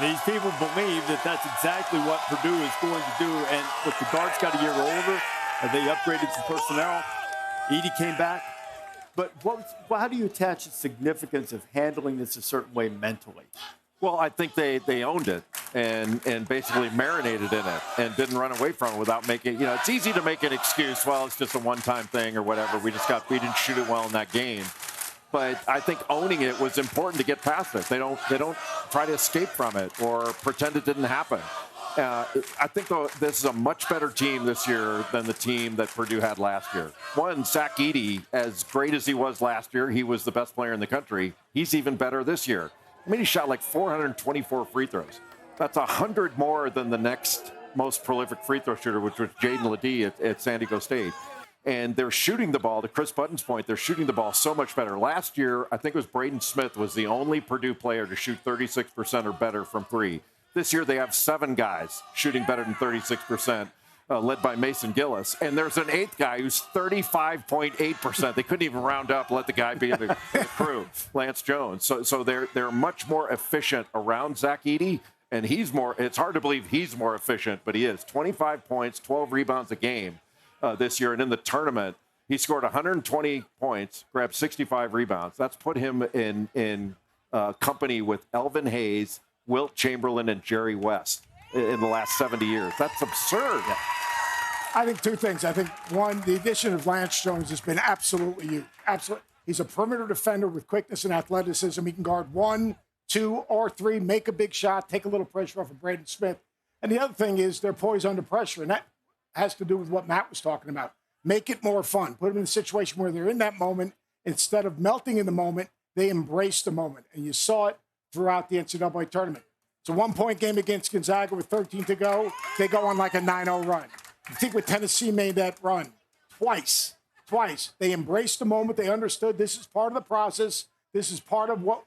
These people believe that that's exactly what Purdue is going to do. And look, the guards got a year older. They upgraded some personnel. Edey came back. But how do you attach the significance of handling this a certain way mentally? Well, I think they owned it and basically marinated in it and didn't run away from it without making, it's easy to make an excuse. Well, it's just a one-time thing or whatever. We didn't shoot it well in that game. But I think owning it was important to get past it. They don't try to escape from it or pretend it didn't happen. I think, though, this is a much better team this year than the team that Purdue had last year. One, Zach Edey, as great as he was last year, he was the best player in the country. He's even better this year. I mean, he shot like 424 free throws. That's 100 more than the next most prolific free throw shooter, which was Jaden Ledee at San Diego State. And they're shooting the ball, to Chris Button's point, they're shooting the ball so much better. Last year, I think it was Braden Smith was the only Purdue player to shoot 36% or better from three. This year, they have 7 guys shooting better than 36%, led by Mason Gillis. And there's an 8th guy who's 35.8%. They couldn't even round up, let the guy be in the crew, Lance Jones. So they're much more efficient around Zach Edey. And it's hard to believe he's more efficient, but he is. 25 points, 12 rebounds a game this year. And in the tournament, he scored 120 points, grabbed 65 rebounds. That's put him in company with Elvin Hayes, Wilt Chamberlain, and Jerry West in the last 70 years. That's absurd. I think 2 things. I think, one, the addition of Lance Jones has been absolutely huge. Absolutely. He's a perimeter defender with quickness and athleticism. He can guard 1, 2, or 3, make a big shot, take a little pressure off of Braden Smith. And the other thing is they're poised under pressure, and that has to do with what Matt was talking about. Make it more fun. Put them in a situation where they're in that moment. Instead of melting in the moment, they embrace the moment. And you saw it throughout the NCAA tournament. It's a 1-point game against Gonzaga with 13 to go. They go on like a 9-0 run. I think with Tennessee made that run twice. They embraced the moment. They understood this is part of the process. This is part of what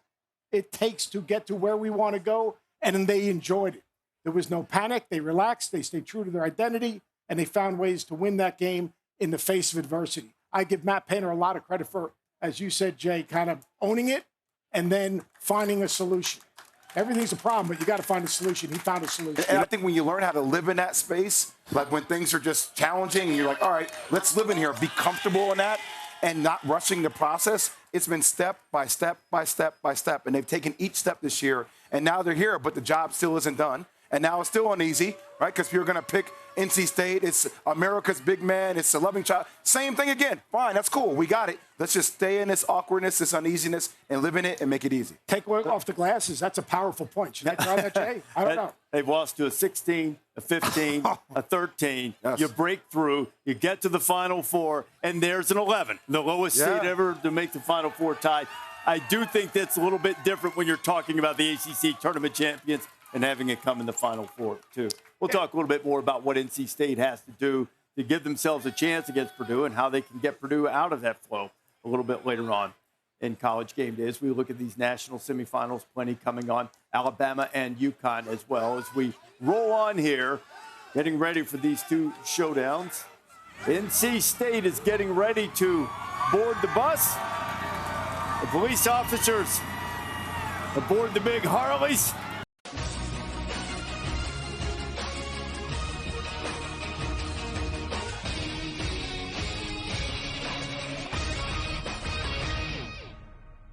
it takes to get to where we want to go. And then they enjoyed it. There was no panic. They relaxed. They stayed true to their identity. And they found ways to win that game in the face of adversity. I give Matt Painter a lot of credit for, as you said, Jay, kind of owning it and then finding a solution. Everything's a problem, but you got to find a solution. He found a solution. And I think when you learn how to live in that space, like when things are just challenging and you're like, all right, let's live in here, be comfortable in that and not rushing the process. It's been step by step by step by step. And they've taken each step this year. And now they're here, but the job still isn't done. And now it's still uneasy, right? Because you're going to pick NC State. It's America's big man. It's a loving child. Same thing again. Fine, that's cool. We got it. Let's just stay in this awkwardness, this uneasiness, and live in it and make it easy. Take off the glasses. That's a powerful point. Should I try that, Jay? I don't know. They've lost to a 16, a 15, a 13. Yes. You break through. You get to the Final Four, and there's an 11, the lowest seed ever to make the Final Four tie. I do think that's a little bit different when you're talking about the ACC tournament champions and having it come in the Final Four, too. We'll talk a little bit more about what NC State has to do to give themselves a chance against Purdue and how they can get Purdue out of that flow a little bit later on in College Game Day. As we look at these national semifinals, plenty coming on, Alabama and UConn as well. As we roll on here, getting ready for these 2 showdowns. NC State is getting ready to board the bus. The police officers aboard the big Harleys.